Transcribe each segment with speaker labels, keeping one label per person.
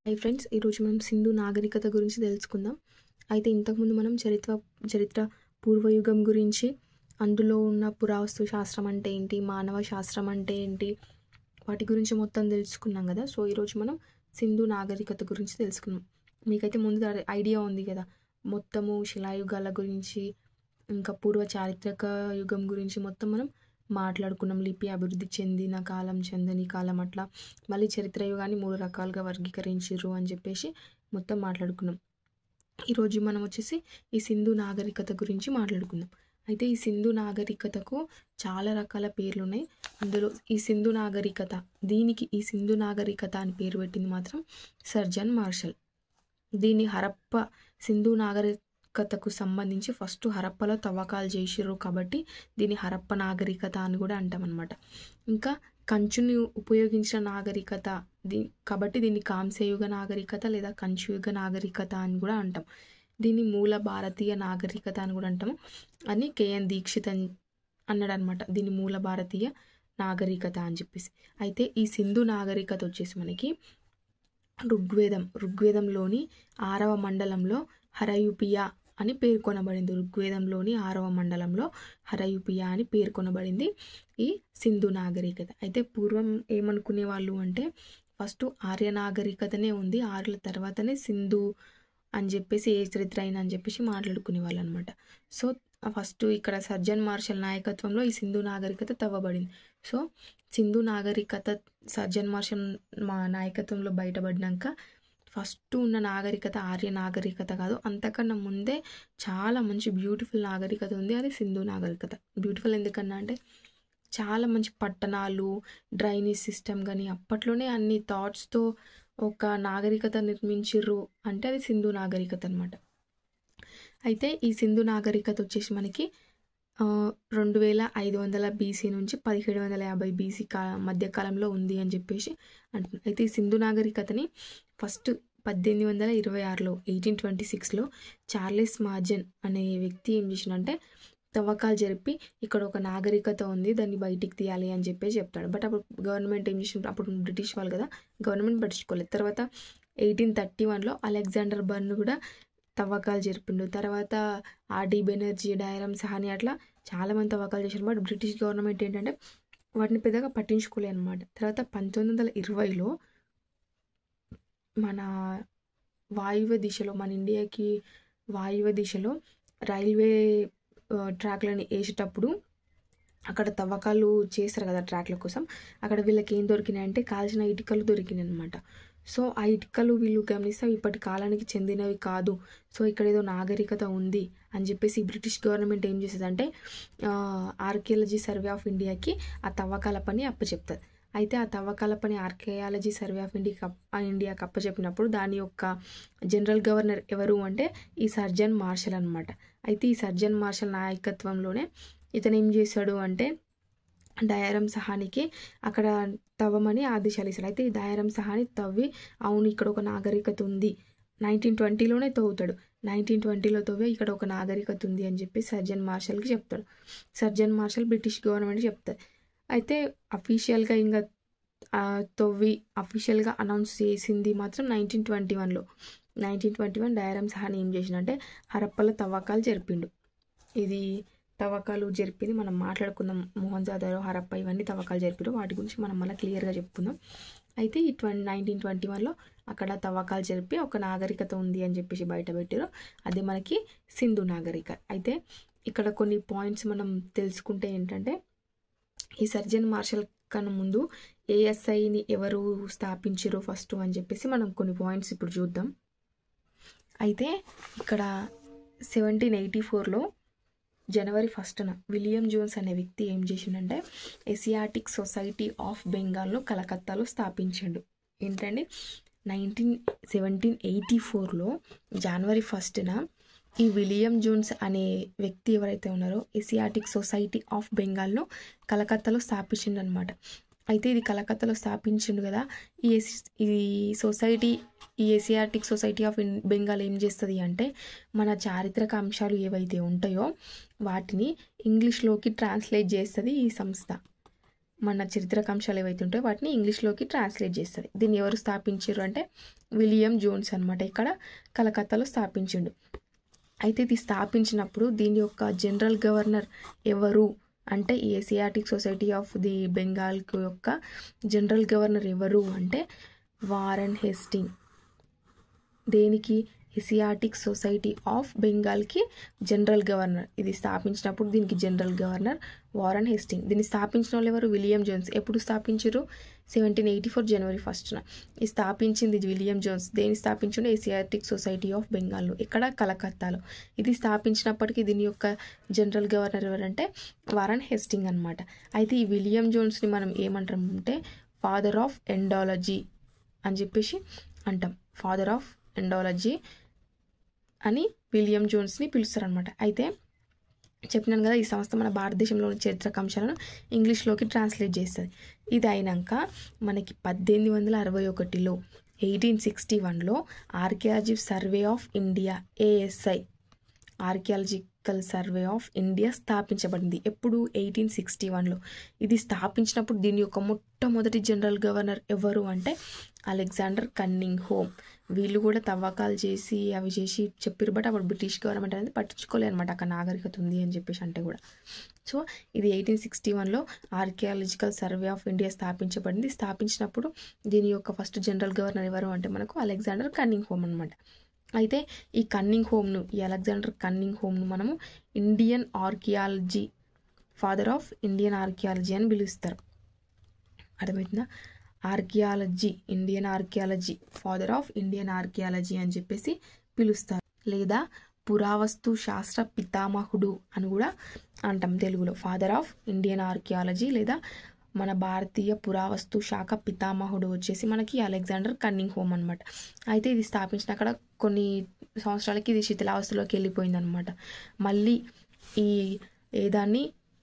Speaker 1: Hi friends, ఈరోజు మనం సింధు నాగరికత గురించి తెలుసుకుందాం. అయితే ఇంతకుముందు మనం చరిత్ర పూర్వయుగం గురించి, అందులో ఉన్న పురావస్తు శాస్త్రం అంటే ఏంటి, మానవ శాస్త్రం అంటే ఏంటి, వాటి గురించి మొత్తం తెలుసుకున్నాం కదా. సో ఈరోజు మనం సింధు నాగరికత గురించి తెలుసుకున్నాం. మీకైతే ముందు ఐడియా ఉంది కదా, మొత్తము శిలాయుగాల గురించి ఇంకా పూర్వ చారిత్రక యుగం గురించి మొత్తం మనం మాట్లాడుకున్నాం. లిపి అభివృద్ధి చెందిన కాలం, చెందని కాలం, అట్లా మళ్ళీ చరిత్ర యుగాన్ని 3 రకాలుగా వర్గీకరించారు అని చెప్పేసి మొత్తం మాట్లాడుకున్నాం. ఈరోజు మనం వచ్చేసి ఈ సింధు నాగరికత గురించి మాట్లాడుకుందాం. అయితే ఈ సింధు నాగరికతకు చాలా రకాల పేర్లు ఉన్నాయి. అందులో ఈ సింధు నాగరికత, దీనికి ఈ సింధు నాగరికత అని పేరు పెట్టింది మాత్రం సర్జన్ మార్షల్. దీన్ని హరప్ప సింధు నాగరికతకు సంబంధించి ఫస్ట్ హరప్పలో తవ్వకాలు చేసిర్రు కాబట్టి దీన్ని హరప్ప నాగరికత అని కూడా అంటాం అనమాట. ఇంకా కంచుని ఉపయోగించిన నాగరికత కాబట్టి దీన్ని కాంస్యయుగ నాగరికత లేదా కంచుయుగ నాగరికత అని కూడా అంటాం. దీన్ని మూల భారతీయ నాగరికత అని కూడా అంటాము అని కేఎన్ దీక్షిత్ అన్నాడు అనమాట. దీన్ని మూల భారతీయ నాగరికత అని చెప్పేసి. అయితే ఈ సింధు నాగరికత వచ్చేసి మనకి ఋగ్వేదంలోని 6వ మండలంలో హరయుపియా అని పేర్కొనబడింది. ఋగ్వేదంలోని 6వ మండలంలో హరయుపియా అని పేర్కొనబడింది ఈ సింధు నాగరికత. అయితే పూర్వం ఏమనుకునే వాళ్ళు అంటే ఫస్ట్ ఆర్య నాగరికతనే ఉంది, ఆర్యుల తర్వాతనే సింధు అని చెప్పేసి ఏ చరిత్ర అయినా అని చెప్పేసి మాట్లాడుకునే వాళ్ళు అనమాట. సో ఫస్ట్ ఇక్కడ సర్జన్ మార్షల్ నాయకత్వంలో ఈ సింధు నాగరికత తవ్వబడింది. సో సింధు నాగరికత సర్జన్ మార్షల్ నాయకత్వంలో బయటపడినాక ఫస్ట్ ఉన్న నాగరికత ఆర్య నాగరికత కాదు, అంతకన్నా ముందే చాలా మంచి బ్యూటిఫుల్ నాగరికత ఉంది, అది సింధు నాగరికత. బ్యూటిఫుల్ ఎందుకన్నా అంటే చాలా మంచి పట్టణాలు, డ్రైనేజ్ సిస్టమ్ కానీ అప్పట్లోనే అన్ని థాట్స్తో ఒక నాగరికత నిర్మించిర్రు అంటే అది సింధు నాగరికత అనమాట. అయితే ఈ సింధు నాగరికత వచ్చేసి మనకి 2500 బీసీ నుంచి 1750 బీసీ మధ్యకాలంలో ఉంది అని చెప్పేసి అంటున్నారు. అయితే ఈ సింధు నాగరికతని ఫస్ట్ 1826లో 1826లో చార్లెస్ మార్జన్ అనే వ్యక్తి ఏం చేసిందంటే తవ్వకాలు జరిపి ఇక్కడ ఒక నాగరికత ఉంది, దాన్ని బయటికి తీయాలి అని చెప్పేసి చెప్తాడు. బట్ అప్పుడు గవర్నమెంట్ ఏం చేసింది, అప్పుడు బ్రిటిష్ వాళ్ళు కదా, గవర్నమెంట్ పట్టించుకోలేదు. తర్వాత 1831లో అలెగ్జాండర్ బర్న్ కూడా తవ్వకాలు జరిపిండు. తర్వాత ఆర్డి బెనర్జీ, డైరమ్ సహాని అట్లా చాలామంది తవ్వకాలు చేశారు. బట్ బ్రిటిష్ గవర్నమెంట్ ఏంటంటే వాటిని పెద్దగా పట్టించుకోలే అనమాట. తర్వాత 1920లో మన వాయువ్య దిశలో, మన ఇండియాకి వాయువ్య దిశలో రైల్వే ట్రాక్లని వేసేటప్పుడు అక్కడ తవ్వకాలు చేస్తారు కదా ట్రాక్ల కోసం, అక్కడ వీళ్ళకి ఏం దొరికినాయి అంటే కాల్చిన ఇటుకలు దొరికినాయి అనమాట. సో ఆ ఇటుకలు వీళ్ళు గమనిస్తే ఇప్పటి కాలానికి చెందినవి కాదు, సో ఇక్కడ ఏదో నాగరికత ఉంది అని చెప్పేసి బ్రిటిష్ గవర్నమెంట్ ఏం చేసేదంటే ఆర్కియాలజీ సర్వే ఆఫ్ ఇండియాకి ఆ తవ్వకాల పని అప్పచెప్తుంది. అయితే ఆ తవ్వకాల పని ఆర్కియాలజీ సర్వే ఆఫ్ ఇండియాకి అప్పచెప్పినప్పుడు దాని యొక్క జనరల్ గవర్నర్ ఎవరు అంటే ఈ సర్జన్ మార్షల్ అనమాట. అయితే ఈ సర్జన్ మార్షల్ నాయకత్వంలోనే ఇతను ఏం చేశాడు అంటే డయారమ్ సహానికి అక్కడ తవ్వమని ఆదేశాలు ఇస్తాడు. అయితే ఈ డయారమ్ సహాని తవ్వి అవును ఇక్కడ ఒక నాగరికత ఉంది, 1920లోనే తవ్వుతాడు. 1920లో తవ్వి ఇక్కడ ఒక నాగరికత ఉంది అని చెప్పి సర్జన్ మార్షల్కి చెప్తాడు. సర్జన్ మార్షల్ బ్రిటిష్ గవర్నమెంట్ చెప్తాడు. అయితే అఫీషియల్గా ఇంకా తవ్వి అఫీషియల్గా అనౌన్స్ చేసింది మాత్రం 1921లో. 1921 డయారమ్ సహాని ఏం చేసిందంటే హరప్పల తవ్వకాలు జరిపిండు. ఇది తవ్వకాలు జరిపింది మనం మాట్లాడుకుందాం. మొహంజదారో, హరప్ప ఇవన్నీ తవ్వకాలు జరిపారు, వాటి గురించి మనం మళ్ళీ క్లియర్గా చెప్పుకుందాం. అయితే ఈ 1921లో అక్కడ తవ్వకాలు జరిపి ఒక నాగరికత ఉంది అని చెప్పేసి బయట పెట్టారు, అది మనకి సింధు నాగరికత. అయితే ఇక్కడ కొన్ని పాయింట్స్ మనం తెలుసుకుంటే ఏంటంటే ఈ సర్జన్ మార్షల్ కన్నా ముందు ఏఎస్ఐని ఎవరు స్థాపించారు ఫస్ట్ అని చెప్పేసి మనం కొన్ని పాయింట్స్ ఇప్పుడు చూద్దాం. అయితే ఇక్కడ 1784లో జనవరి 1న విలియం జోన్స్ అనే వ్యక్తి ఏం చేసిండంటే ఏసియాటిక్ సొసైటీ ఆఫ్ బెంగాల్ను కలకత్తాలో స్థాపించాడు. ఏంటంటే 1784లో జనవరి 1న ఈ విలియం జోన్స్ అనే వ్యక్తి ఎవరైతే ఉన్నారో ఏసియాటిక్ సొసైటీ ఆఫ్ బెంగాల్ను కలకత్తాలో స్థాపించిండు అనమాట. అయితే ఇది కలకత్తాలో స్థాపించిండు కదా, ఈ సొసైటీ, ఈ ఏసియాటిక్ సొసైటీ ఆఫ్ బెంగాల్ ఏం చేస్తుంది అంటే మన చారిత్రక అంశాలు ఏవైతే ఉంటాయో వాటిని ఇంగ్లీష్లోకి ట్రాన్స్లేట్ చేస్తుంది ఈ సంస్థ. మన చరిత్రకాంశాలు ఏవైతే ఉంటాయో వాటిని ఇంగ్లీష్లోకి ట్రాన్స్లేట్ చేస్తుంది. దీన్ని ఎవరు స్థాపించారు అంటే విలియం జోన్స్ అనమాట. ఇక్కడ కలకత్తాలో స్థాపించిండు. అయితే ఇది స్థాపించినప్పుడు దీని యొక్క జనరల్ గవర్నర్ ఎవరు అంటే Asiatic society of the Bengal యొక్క జనరల్ గవర్నర్ ఎవరు అంటే వారన్ హేస్టింగ్. దేనికి? ఏసియాటిక్ సొసైటీ ఆఫ్ బెంగాల్కి జనరల్ గవర్నర్. ఇది స్థాపించినప్పుడు దీనికి జనరల్ గవర్నర్ వారన్ హేస్టింగ్. దీన్ని స్థాపించిన వాళ్ళు ఎవరు? William Jones. ఎప్పుడు స్థాపించారు? 1784 జనవరి 1న. ఇది స్థాపించింది విలియం జోన్స్. దేన్ని స్థాపించిండు? ఏసియాటిక్ సొసైటీ ఆఫ్ బెంగాల్లో, ఇక్కడ కలకత్తాలో. ఇది స్థాపించినప్పటికీ దీని యొక్క జనరల్ గవర్నర్ ఎవరంటే వారన్ హేస్టింగ్ అనమాట. అయితే ఈ విలియం జోన్స్ని మనం ఏమంటామంటే ఫాదర్ ఆఫ్ ఎండాలజీ అని చెప్పేసి అంటాం. ఫాదర్ ఆఫ్ ఎండాలజీ అని విలియం జోన్స్ని పిలుస్తారనమాట. అయితే చెప్పినాను కదా, ఈ సంస్థ మన భారతదేశంలోని చరిత్రకాంశాలను ఇంగ్లీష్లోకి ట్రాన్స్లేట్ చేస్తుంది. ఇది అయినాక మనకి 1861లో 1861లో archaeology survey of India ASI archaeological survey of India స్థాపించబడింది. ఎప్పుడు? 1861లో. ఇది స్థాపించినప్పుడు దీని యొక్క మొట్టమొదటి జనరల్ గవర్నర్ ఎవరు అంటే అలెగ్జాండర్ కన్నింగ్ హోమ్. వీళ్ళు కూడా తవ్వకాలు చేసి అవి చేసి చెప్పారు. బట్ అప్పుడు బ్రిటిష్ గవర్నమెంట్ అనేది పట్టించుకోలేదు అనమాట, అక్కడ నాగరికత ఉంది అని చెప్పేసి అంటే కూడా. సో ఇది 1861లో ఆర్కియాలజికల్ సర్వే ఆఫ్ ఇండియా స్థాపించబడింది. స్థాపించినప్పుడు దీని యొక్క ఫస్ట్ జనరల్ గవర్నర్ ఎవరు అంటే మనకు అలెగ్జాండర్ కన్నింగ్ హోమ్ అనమాట. అయితే ఈ కన్నింగ్ హోమ్ను, ఈ అలెగ్జాండర్ కన్నింగ్ హోమ్ను మనము Indian archaeology, father of Indian archaeology అని పిలుస్తారు. అర్థమవుతుందా? Archaeology, Indian archaeology, father of Indian archaeology అని చెప్పేసి పిలుస్తారు. లేదా పురావస్తు శాస్త్ర పితామహుడు అని కూడా అంటాం తెలుగులో. ఫాదర్ ఆఫ్ ఇండియన్ ఆర్కియాలజీ లేదా మన భారతీయ పురావస్తు శాఖ పితామహుడు వచ్చేసి మనకి అలెగ్జాండర్ కన్నింగ్ హోమ్ అనమాట. అయితే ఇది స్థాపించిన అక్కడ కొన్ని సంవత్సరాలకి ఇది శిథిలావస్థలోకి వెళ్ళిపోయింది అనమాట. మళ్ళీ ఏదాన్ని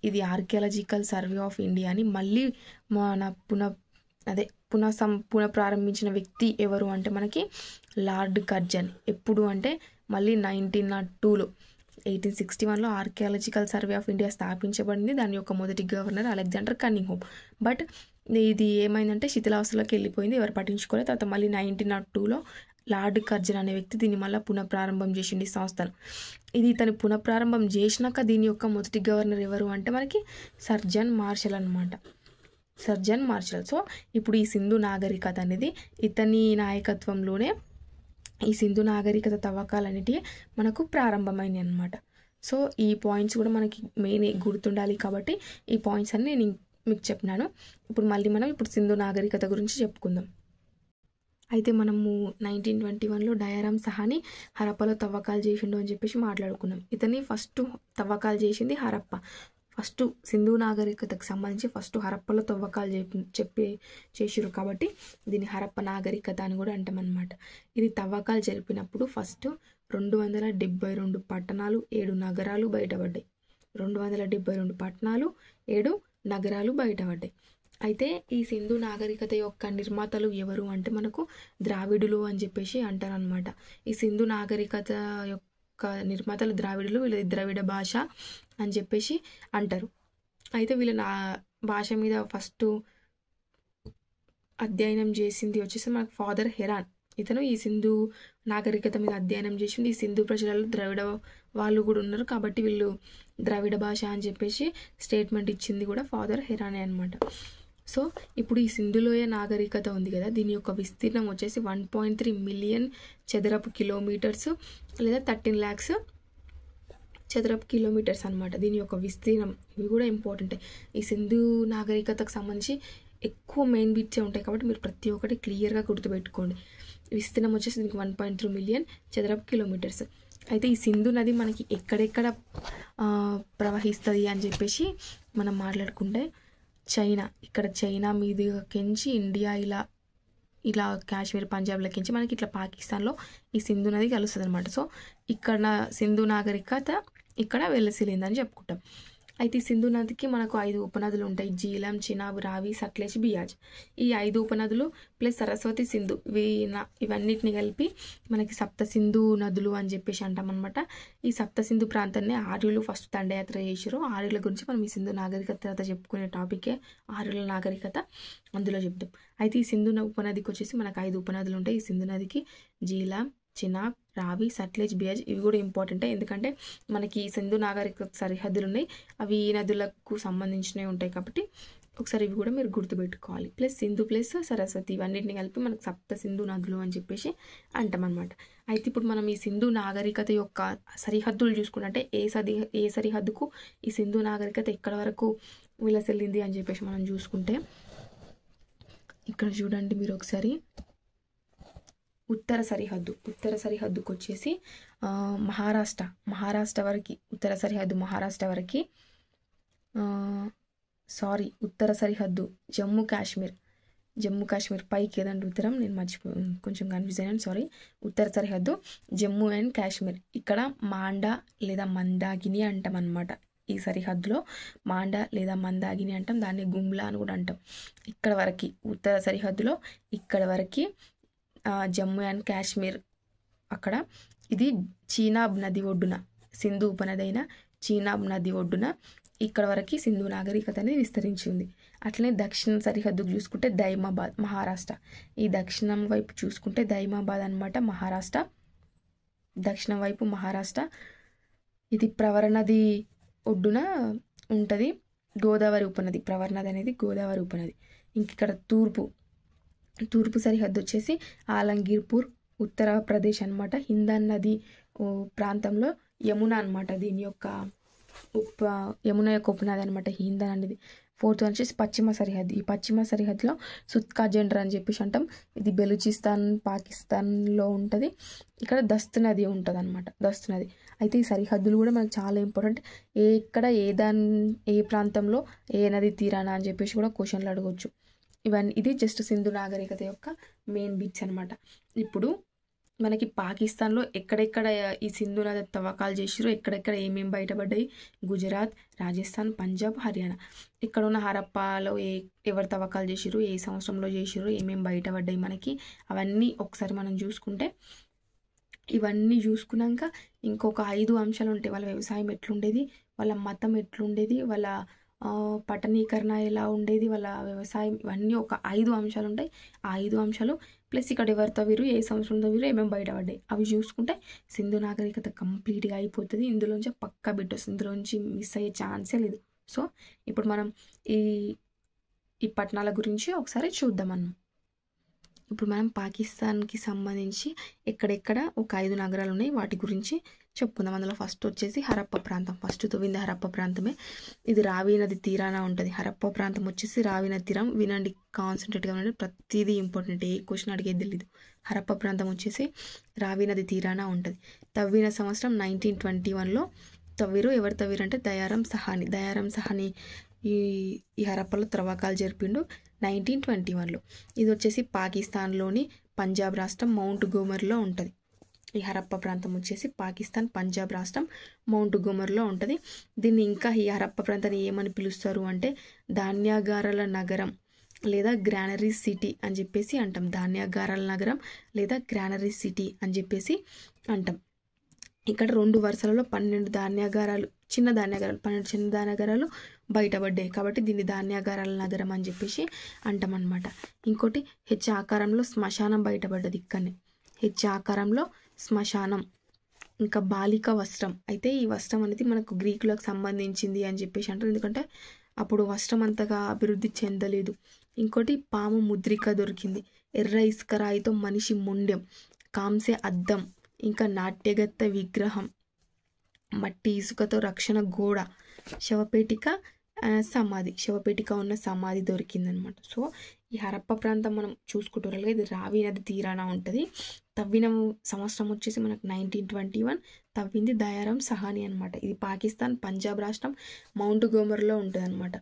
Speaker 1: ఇది ఆర్కియాలజికల్ సర్వే ఆఫ్ ఇండియా అని మళ్ళీ మన పునఃప్రారంభించిన వ్యక్తి ఎవరు అంటే మనకి లార్డ్ కర్జన్. ఎప్పుడు అంటే మళ్ళీ 1902లో 1861లో ఆర్కియాలజికల్ సర్వే ఆఫ్ ఇండియా స్థాపించబడింది. దాని యొక్క మొదటి governor Alexander cunning home. But ఇది ఏమైందంటే శిథిలావస్థలోకి వెళ్ళిపోయింది, ఎవరు పట్టించుకోలేదు. తర్వాత మళ్ళీ 1902లో లార్డ్ కర్జన్ అనే వ్యక్తి దీన్ని మళ్ళీ పునఃప్రారంభం చేసింది ఈ సంస్థను. ఇది తను పునఃప్రారంభం చేసినాక దీని యొక్క మొదటి గవర్నర్ ఎవరు అంటే మనకి సర్ జాన్ మార్షల్ అనమాట. Sir John Marshall. సో ఇప్పుడు ఈ సింధు నాగరికత అనేది ఇతని నాయకత్వంలోనే ఈ సింధు నాగరికత తవ్వకాలన్నిటి మనకు ప్రారంభమైనవి అనమాట. సో ఈ పాయింట్స్ కూడా మనకి మెయిన్ గుర్తుండాలి కాబట్టి ఈ పాయింట్స్ అన్ని నేను మీకు చెప్పినాను. ఇప్పుడు మళ్ళీ మనం సింధు నాగరికత గురించి చెప్పుకుందాం. అయితే మనము 1921లో డయారామ్ సహాని హరప్పలో తవ్వకాలు చేసిండు అని చెప్పేసి మాట్లాడుకున్నాం. ఇతని ఫస్ట్ తవ్వకాలు చేసింది హరప్ప. ఫస్ట్ సింధు నాగరికతకు సంబంధించి ఫస్ట్ హరప్పలో తవ్వకాలు చేసిరు కాబట్టి దీన్ని హరప్ప నాగరికత అని కూడా అంటామన్నమాట. ఇది తవ్వకాలు జరిపినప్పుడు ఫస్ట్ 272 పట్టణాలు 7 నగరాలు బయటపడ్డాయి. 272 పట్టణాలు 7 నగరాలు బయటపడ్డాయి. అయితే ఈ సింధు నాగరికత యొక్క నిర్మాతలు ఎవరు అంటే మనకు ద్రావిడులు అని చెప్పేసి అంటారనమాట. ఈ సింధు నాగరికత యొక్క నిర్మాతలు ద్రావిడులు, వీళ్ళ ద్రవిడ భాష అని చెప్పేసి అంటారు. అయితే వీళ్ళ భాష మీద ఫస్ట్ అధ్యయనం చేసింది వచ్చేసి మనకు ఫాదర్ హెరాన్. ఇతను ఈ సింధు నాగరికత మీద అధ్యయనం చేసింది. ఈ సింధు ప్రజలలో ద్రవిడ వాళ్ళు కూడా ఉన్నారు కాబట్టి వీళ్ళు ద్రవిడ భాష అని చెప్పేసి స్టేట్మెంట్ ఇచ్చింది కూడా ఫాదర్ హెరానే అనమాట. సో ఇప్పుడు ఈ సింధులోయ నాగరికత ఉంది కదా, దీని యొక్క విస్తీర్ణం వచ్చేసి 1.3 మిలియన్ చదరపు కిలోమీటర్స్ లేదా 13 lakhs చదరపు కిలోమీటర్స్ అనమాట దీని యొక్క విస్తీర్ణం. ఇవి కూడా ఇంపార్టెంటే. ఈ సింధు నాగరికతకు సంబంధించి ఎక్కువ మెయిన్ బిట్సే ఉంటాయి కాబట్టి మీరు ప్రతి ఒక్కటి క్లియర్గా గుర్తుపెట్టుకోండి. విస్తీర్ణం వచ్చేసి దీనికి 1.3 మిలియన్ చదరపు కిలోమీటర్స్. అయితే ఈ సింధు నది మనకి ఎక్కడెక్కడ ప్రవహిస్తుంది అని చెప్పేసి మనం మాట్లాడుకుంటే చైనా, ఇక్కడ చైనా మీదకించి ఇండియా ఇలా కాశ్మీర్ పంజాబ్లకించి మనకి ఇట్లా పాకిస్తాన్లో ఈ సింధు నది కలుస్తుంది అనమాట. సో ఇక్కడ సింధు నాగరికత ఇక్కడ వెలసిలిందని చెప్పుకుంటాం. అయితే ఈ సింధు నదికి మనకు 5 ఉపనదులు ఉంటాయి. జీలం, చినాబ్, రావి, సట్లెజ్, బియాజ్. ఈ 5 ఉపనదులు ప్లస్ సరస్వతి, సింధు ఇవన్నిటిని కలిపి మనకి సప్త సింధు నదులు అని చెప్పేసి అంటామన్నమాట. ఈ సప్త సింధు ప్రాంతాన్ని ఆర్యులు ఫస్ట్ దండయాత్ర చేశారు. ఆర్యుల గురించి మనం ఈ సింధు నాగరికత తర్వాత చెప్పుకునే టాపికే ఆర్యుల నాగరికత, అందులో చెప్తాం. అయితే ఈ సింధు ఉపనదికి వచ్చేసి మనకు 5 ఉపనదులు ఉంటాయి. ఈ సింధు నదికి జీలం, చినాబ్, రావి, సట్లెజ్, బియాజ్ ఇవి కూడా ఇంపార్టెంటే. ఎందుకంటే మనకి సింధు నాగరిక సరిహద్దులు ఉన్నాయి, అవి ఈ నదులకు సంబంధించినవి ఉంటాయి కాబట్టి ఒకసారి ఇవి కూడా మీరు గుర్తుపెట్టుకోవాలి. ప్లస్ సింధు ప్లస్ సరస్వతి ఇవన్నిటిని కలిపి మనకు సప్త సింధు నదులు అని చెప్పేసి అంటాం అనమాట. అయితే ఇప్పుడు మనం ఈ సింధు నాగరికత యొక్క సరిహద్దులు చూసుకుంటే ఏ సరిహద్దుకు ఈ సింధు నాగరికత ఎక్కడ వరకు విలసిల్లింది అని చెప్పేసి మనం చూసుకుంటే ఇక్కడ చూడండి మీరు ఒకసారి. ఉత్తర సరిహద్దుకు వచ్చేసి మహారాష్ట్ర వరకు, ఉత్తర సరిహద్దు మహారాష్ట్ర వరకు, ఉత్తర సరిహద్దు జమ్మూ కాశ్మీర్ పైకి ఏదంటే ఉత్తరం, నేను కొంచెం కన్ఫ్యూజ్ అయ్యాను, సారీ. ఉత్తర సరిహద్దు జమ్మూ అండ్ కాశ్మీర్, ఇక్కడ మాండా లేదా మందాకిని అంటాం అనమాట. ఈ సరిహద్దులో మాండా లేదా మందాకిని అంటాం, దాన్ని గుమ్లా అని కూడా అంటాం. ఇక్కడ వరకు ఉత్తర సరిహద్దులో ఇక్కడ వరకు జమ్మూ అండ్ కాశ్మీర్ అక్కడ. ఇది చీనాబ్ నది ఒడ్డున, సింధు ఉపనది అయిన చీనాబ్ నది ఒడ్డున ఇక్కడ వరకు సింధు నాగరికత అనేది విస్తరించి ఉంది. అట్లనే దక్షిణ సరిహద్దుకు చూసుకుంటే దైమాబాద్ మహారాష్ట్ర, ఈ దక్షిణం వైపు చూసుకుంటే దైమాబాద్ అనమాట మహారాష్ట్ర, దక్షిణం వైపు మహారాష్ట్ర. ఇది ప్రవర నది ఒడ్డున ఉంటుంది, గోదావరి ఉపనది. ప్రవర నది అనేది గోదావరి ఉపనది. ఇంక ఇక్కడ తూర్పు సరిహద్దు వచ్చేసి ఆలంగీర్పూర్ ఉత్తరప్రదేశ్ అనమాట. హిందన్ నది ప్రాంతంలో యమున అనమాట, దీని యొక్క యమున యొక్క ఉపనది అనమాట హిందన్ అనేది. ఫోర్త్ వచ్చేసి పశ్చిమ సరిహద్దు. ఈ పశ్చిమ సరిహద్దులో సుత్కా జెండర్ అని చెప్పేసి అంటాం, ఇది బెలూచిస్తాన్ పాకిస్తాన్లో ఉంటుంది. ఇక్కడ దస్త్ నది ఉంటుంది అనమాట, దస్త్ నది. అయితే ఈ సరిహద్దులు కూడా మనకు చాలా ఇంపార్టెంట్. ఏ ప్రాంతంలో ఏ నది తీరాన అని చెప్పేసి కూడా క్వశ్చన్లు అడగవచ్చు. ఇది జస్ట్ సింధు నాగరికత యొక్క మెయిన్ బిట్స్ అనమాట. ఇప్పుడు మనకి పాకిస్తాన్లో ఎక్కడెక్కడ ఈ సింధు నది తవ్వకాలు చేసిరో, ఎక్కడెక్కడ ఏమేమి బయటపడ్డాయి, గుజరాత్, రాజస్థాన్, పంజాబ్, హర్యానా. ఇక్కడ ఉన్న హరప్పాలో ఎవరు తవ్వకాలు చేసిరు, ఏ సంవత్సరంలో చేసిరు, ఏమేమి బయటపడ్డాయి మనకి, అవన్నీ ఒకసారి మనం చూసుకుంటే, ఇవన్నీ చూసుకున్నాక ఇంకొక 5 అంశాలు ఉంటాయి. వాళ్ళ వ్యవసాయం ఎట్లుండేది, వాళ్ళ మతం ఎట్లుండేది, వాళ్ళ పట్టణీకరణ ఎలా ఉండేది, వాళ్ళ వ్యవసాయం, ఇవన్నీ ఒక 5 అంశాలు ఉంటాయి. ఆ 5 అంశాలు ప్లస్ ఇక్కడ ఎవరు తవ్విరు, ఏ సంవత్సరం తవ్విరు, ఏమేమి బయటపడ్డాయి, అవి చూసుకుంటే సింధు నాగరికత కంప్లీట్గా అయిపోతుంది. ఇందులోంచి పక్కా బిట్ వస్తుంది, ఇందులోంచి మిస్ అయ్యే ఛాన్సే లేదు. సో ఇప్పుడు మనం ఈ పట్టణాల గురించి ఒకసారి చూద్దామన్నాం. ఇప్పుడు మనం పాకిస్తాన్కి సంబంధించి ఎక్కడెక్కడ ఒక 5 నగరాలు ఉన్నాయి, వాటి గురించి చెప్పుకుందాం. అందులో ఫస్ట్ వచ్చేసి హరప్ప ప్రాంతం. ఫస్ట్ తవ్వింది హరప్ప ప్రాంతమే. ఇది రావి నది తీరాన ఉంటుంది. హరప్ప ప్రాంతం వచ్చేసి రావి నది తీరం. వినండి, కాన్సన్ట్రేట్గా వినండి, ప్రతిదీ ఇంపార్టెంట్, ఏ క్వశ్చన్ అడిగేది తెలియదు. హరప్ప ప్రాంతం వచ్చేసి రావి నది తీరాన ఉంటుంది. తవ్విన సంవత్సరం 1921లో తవ్విరు. ఎవరు తవ్విరు అంటే దయారాం సహాని ఈ హరప్పలో త్రవ్వకాలు జరిపిండు 1921లో. ఇది వచ్చేసి పాకిస్తాన్లోని పంజాబ్ రాష్ట్రం మౌంట్ గోమర్లో ఉంటుంది. ఈ హరప్ప ప్రాంతం వచ్చేసి పాకిస్తాన్ పంజాబ్ రాష్ట్రం మౌంట్ గోమర్లో ఉంటుంది. దీన్ని ఇంకా ఈ హరప్ప ప్రాంతాన్ని ఏమని పిలుస్తారు అంటే ధాన్యాగారాల నగరం లేదా గ్రానరీ సిటీ అని చెప్పేసి అంటాం. ధాన్యాగారాల నగరం లేదా గ్రానరీ సిటీ అని చెప్పేసి అంటాం. ఇక్కడ 2 వరుసలలో 12 ధాన్యాగారాలు, 12 చిన్న ధాన్యాగారాలు బయటపడ్డాయి కాబట్టి దీన్ని ధాన్యాగారాల నగరం అని చెప్పేసి అంటాం అనమాట. ఇంకోటి హెచ్ ఆకారంలో శ్మశానం బయటపడ్డది ఇక్కడనే, హెచ్ ఆకారంలో శ్మశానం. ఇంకా బాలిక వస్త్రం. అయితే ఈ వస్త్రం అనేది మనకు గ్రీకులకు సంబంధించింది అని చెప్పేసి అంటారు, ఎందుకంటే అప్పుడు వస్త్రం అంతగా అభివృద్ధి చెందలేదు. ఇంకోటి పాము ముద్రిక దొరికింది. ఎర్ర ఇసుక రాయితో మనిషి మొండెం, కాంస్య అద్దం, ఇంకా నాట్యగత్త విగ్రహం, మట్టి ఇసుకతో రక్షణ గోడ, శవపేటిక ఉన్న సమాధి దొరికిందనమాట. సో ఈ హరప్ప ప్రాంతం మనం చూసుకుంటారు, ఇది రావి నది తీరాన ఉంటుంది. తవ్విన సంవత్సరం వచ్చేసి మనకు 1921. తవ్వింది దయారాం సహాని అనమాట. ఇది పాకిస్తాన్ పంజాబ్ రాష్ట్రం మౌంట్ గోమర్లో ఉంటుంది అనమాట.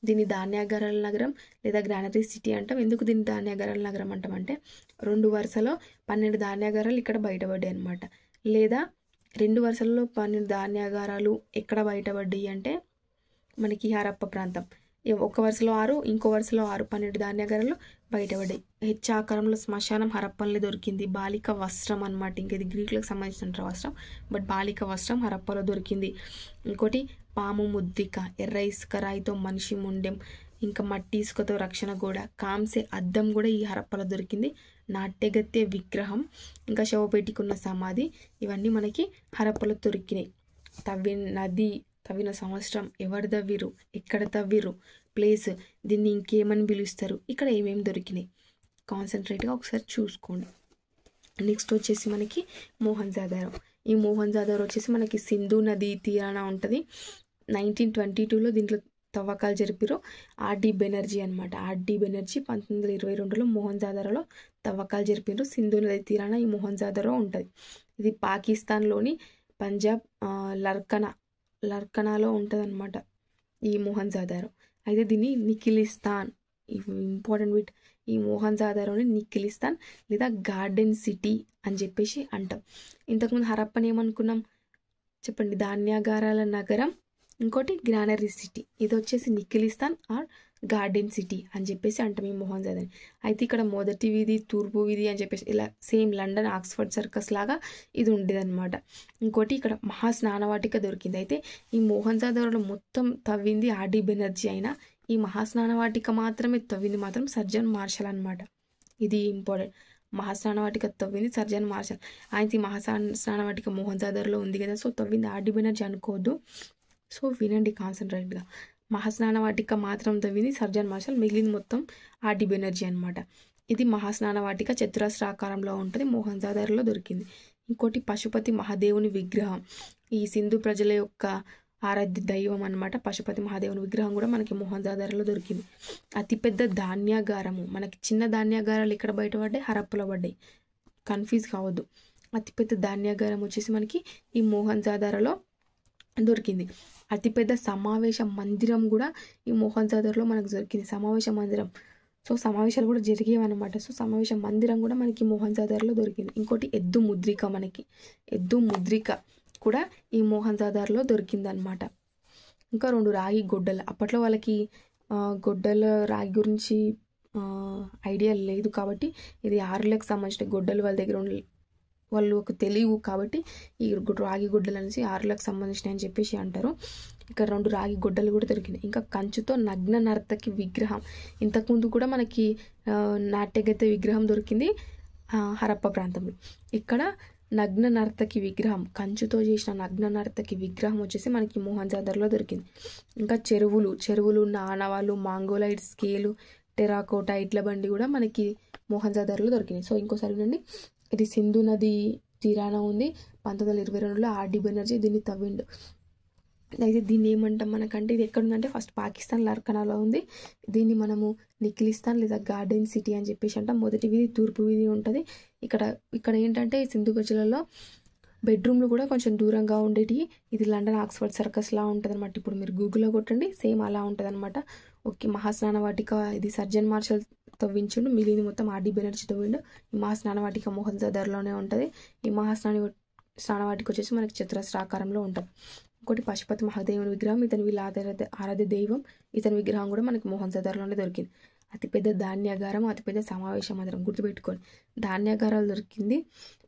Speaker 1: దీన్ని ధాన్యాగారాల నగరం లేదా గ్రానరీ సిటీ అంటాం. ఎందుకు దీన్ని ధాన్యాగారాల నగరం అంటామంటే 2 వరుసలో 12 ధాన్యాగారాలు ఇక్కడ బయటపడ్డాయి అనమాట. లేదా 2 వరుసలలో 12 ధాన్యాగారాలు ఎక్కడ బయటపడ్డాయి అంటే మనకి హరప్ప ప్రాంతం. ఒక వరుసలో 6, ఇంకో వరుసలో 6, 12 ధాన్యాగారాలు బయటపడ్డాయి. హెచ్ ఆకారంలో శ్మశానం హరప్పలో దొరికింది. బాలిక వస్త్రం అనమాట. ఇంక ఇది గ్రీకులకు సంబంధించిన వస్త్రం, బట్ బాలిక వస్త్రం హరప్పలో దొరికింది. ఇంకోటి పాము ముద్రిక, ఎర్ర ఇసుక రాయితో మనిషి ముండెం, ఇంకా మట్టి ఇసుకతో రక్షణ గోడ, కాంసే అద్దం కూడా ఈ హరప్పలో దొరికింది. నాట్యగత్తె విగ్రహం, ఇంకా శవపేటికున్న సమాధి, ఇవన్నీ మనకి హరప్పలో దొరికినాయి. తవ్విన సంవత్సరం, ఎవరు తవ్విరు, ఎక్కడ తవ్విరు, ప్లేస్, దీన్ని ఇంకేమని పిలుస్తారు, ఇక్కడ ఏమేమి దొరికినాయి కాన్సన్ట్రేట్గా ఒకసారి చూసుకోండి. నెక్స్ట్ వచ్చేసి మనకి మోహన్జాదారో. ఈ మోహన్జాదారో వచ్చేసి మనకి సింధు నది తీరాన ఉంటుంది. 1922లో దీంట్లో తవ్వకాలు జరిపారు. ఆర్డి బెనర్జీ అనమాట. ఆర్డి బెనర్జీ 1922లో మోహన్జాదారోలో తవ్వకాలు జరిపారు. సింధు నది తీరాన ఈ మోహన్జాదారో ఉంటుంది. ఇది పాకిస్తాన్లోని పంజాబ్ లర్కనాలో ఉంటుంది అనమాట ఈ మోహన్జాదారో. అయితే దీన్ని నిఖిలిస్తాన్, ఇంపార్టెంట్ బిట్, ఈ మోహన్జాదారోని నిఖిలిస్తాన్ లేదా గార్డెన్ సిటీ అని చెప్పేసి అంటాం. ఇంతకుముందు హరప్పని ఏమనుకున్నాం చెప్పండి, ధాన్యాగారాల నగరం, ఇంకోటి గ్రానరీ సిటీ. ఇది వచ్చేసి నిఖిలిస్తాన్ ఆర్ గార్డెన్ సిటీ అని చెప్పేసి అంటాం ఈ మోహన్జాదారోని. అయితే ఇక్కడ మొదటి వీధి, తూర్పు వీధి అని చెప్పేసి ఇలా సేమ్ లండన్ ఆక్స్ఫర్డ్ సర్కస్ లాగా ఇది ఉండేదన్నమాట. ఇంకోటి ఇక్కడ మహాస్నానవాటిక దొరికింది. అయితే ఈ మోహన్జాదారోలో మొత్తం తవ్వింది ఆర్డి బెనర్జీ అయినా ఈ మహాస్నానవాటిక మాత్రమే తవ్వింది మాత్రం సర్జన్ మార్షల్ అనమాట. ఇది ఇంపార్టెంట్. మహాస్నానవాటిక తవ్వింది సర్జన్ మార్షల్. అయితే ఈ మహాస్నానవాటిక మోహన్జాదారోలో ఉంది కదా, సో తవ్వింది ఆర్డి బెనర్జీ అనుకోవద్దు. సో వినండి కాన్సన్ట్రేట్గా. మహాస్నానవాటిక మాత్రం తవ్వింది సర్జన్ మార్షల్, మిగిలింది మొత్తం ఆర్డి బెనర్జీ అనమాట. ఇది మహాస్నానవాటిక చతురస్రాకారంలో ఉంటుంది, మోహన్జాదారోలో దొరికింది. ఇంకోటి పశుపతి మహాదేవుని విగ్రహం, ఈ సింధు ప్రజల యొక్క ఆరాధ్య దైవం అనమాట. పశుపతి మహాదేవుని విగ్రహం కూడా మనకి మోహన్జాదారోలో దొరికింది. అతిపెద్ద ధాన్యాగారము, మనకి చిన్న ధాన్యాగారాలు ఎక్కడ బయటపడ్డాయి, హరప్పలో పడ్డాయి, కన్ఫ్యూజ్ కావద్దు. అతిపెద్ద ధాన్యాగారం వచ్చేసి మనకి ఈ మోహన్జాదారోలో దొరికింది. అతిపెద్ద సమావేశ మందిరం కూడా ఈ మోహన్జాదారోలో మనకు దొరికింది. సమావేశ మందిరం, సో సమావేశాలు కూడా జరిగేవన్నమాట. సో సమావేశ మందిరం కూడా మనకి మోహన్జాదారోలో దొరికింది. ఇంకోటి ఎద్దు ముద్రిక, మనకి ఎద్దు ముద్రిక కూడా ఈ మోహన్జాదారోలో దొరికిందనమాట. ఇంకా 2 రాగి గొడ్డలు. అప్పట్లో వాళ్ళకి గొడ్డల రాగి గురించి ఐడియా లేదు కాబట్టి ఇది ఆరులకు సంబంధించిన గొడ్డలు వాళ్ళ దగ్గర వాళ్ళు ఒక తెలియవు కాబట్టి ఈ రాగి గుడ్డలు అనేసి 6లకు సంబంధించినవి అని చెప్పేసి అంటారు. ఇక్కడ 2 రాగి గుడ్డలు కూడా దొరికినాయి. ఇంకా కంచుతో నగ్న నర్తకి విగ్రహం, ఇంతకుముందు కూడా మనకి నాట్యగత్తె విగ్రహం దొరికింది హరప్ప ప్రాంతంలో. ఇక్కడ నగ్న నర్తకి విగ్రహం, కంచుతో చేసిన నగ్న నర్తకి విగ్రహం వచ్చేసి మనకి మోహన్జాదారోలో దొరికింది. ఇంకా చెరువులు ఉన్న ఆనవాళ్ళు, మాంగోలైట్ స్కేలు, టెరాకోటా ఇట్ల బండి కూడా మనకి మోహన్జాదారోలో దొరికినాయి. సో ఇంకోసారి వినండి. ఇది సింధు నది తీరాన ఉంది. 1922లో ఆర్డి బెనర్జీ దీన్ని తవ్విండు. అయితే దీన్ని ఏమంటాం మనకంటే, ఇది ఎక్కడ ఉందంటే ఫస్ట్ పాకిస్తాన్ లర్కనాలో ఉంది. దీన్ని మనము నిఖిలిస్తాన్ లేదా గార్డెన్ సిటీ అని చెప్పేసి అంటాం. మొదటి వీధి, తూర్పు వీధి ఉంటుంది. ఇక్కడ ఏంటంటే సింధు ప్రజలలో బెడ్రూమ్లు కూడా కొంచెం దూరంగా ఉండేటి. ఇది లండన్ ఆక్స్ఫర్డ్ సర్కస్లా ఉంటుంది అనమాట. ఇప్పుడు మీరు గూగుల్లో కొట్టండి, సేమ్ అలా ఉంటుంది అనమాట. ఓకే, మహాస్నానవాటిక ఇది సర్జన్ మార్షల్ తవ్వించుండు, మిగిలింది మొత్తం ఆర్డి బెనర్జీ తవ్విండు. ఈ మహాస్నానవాటిక మోహన్జాదారోలోనే ఉంటుంది. ఈ స్నానవాటిక వచ్చేసి మనకి చతురస్రాకారంలో ఉంటుంది. ఇంకోటి పశుపతి మహాదేవుని విగ్రహం, ఇతని వీళ్ళ ఆరాధ్య దైవం, ఇతని విగ్రహం కూడా మనకి మోహన్జాదారోలోనే దొరికింది. అతిపెద్ద ధాన్యాగారం, అతిపెద్ద సమావేశ మందిరం, గుర్తుపెట్టుకొని ధాన్యాగారాలు దొరికింది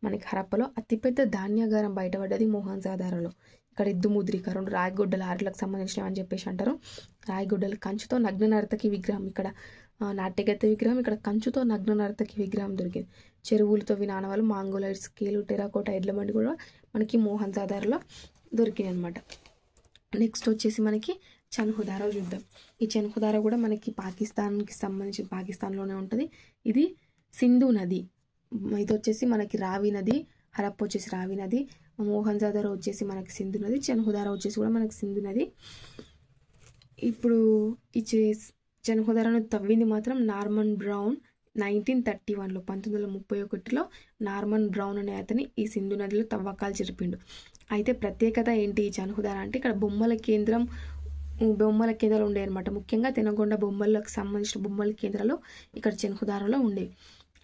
Speaker 1: మనకి హరప్పలో. అతిపెద్ద ధాన్యాగారం బయటపడ్డది మోహన్జాదారోలో. ఇక్కడ ఎద్దు ముద్రిక, 2 రాగిగుడ్డలు 6లకు సంబంధించినవి అని చెప్పేసి అంటారు. రాగిగుడ్డలు, కంచుతో నగ్న నర్తకి విగ్రహం, ఇక్కడ నాట్యగత్తె విగ్రహం, ఇక్కడ కంచుతో నగ్న నర్తకి విగ్రహం దొరికింది. చెరువులతో ఆనవాళ్ళు, మాంగోలైట్ స్కేలు, టెరాకోటా ఎడ్ల బండి కూడా మనకి మోహన్జాదారోలో దొరికినాయి అనమాట. నెక్స్ట్ వచ్చేసి మనకి చన్హుదారో చూద్దాం. ఈ చన్హుదారో కూడా మనకి పాకిస్తాన్కి సంబంధించి పాకిస్తాన్లోనే ఉంటుంది. ఇది సింధు నది, ఇది వచ్చేసి మనకి రావి నది, హరప్ప వచ్చేసి రావి నది, మోహన్జాదారో వచ్చేసి మనకి సింధు నది, చన్హుదారో వచ్చేసి కూడా మనకి సింధు నది. ఇప్పుడు ఈ చన్హుదారోను తవ్వింది మాత్రం నార్మన్ బ్రౌన్ 1931లో 1931లో నార్మన్ బ్రౌన్ అనే అతని ఈ సింధు నదిలో తవ్వకాలు జరిపిండు. అయితే ప్రత్యేకత ఏంటి ఈ చన్హుదారో అంటే, ఇక్కడ బొమ్మల కేంద్రాలు ఉండేవి అనమాట. ముఖ్యంగా తెనగొండ బొమ్మలకు సంబంధించిన బొమ్మల కేంద్రాలు ఇక్కడ చన్హుదారోలో ఉండేవి.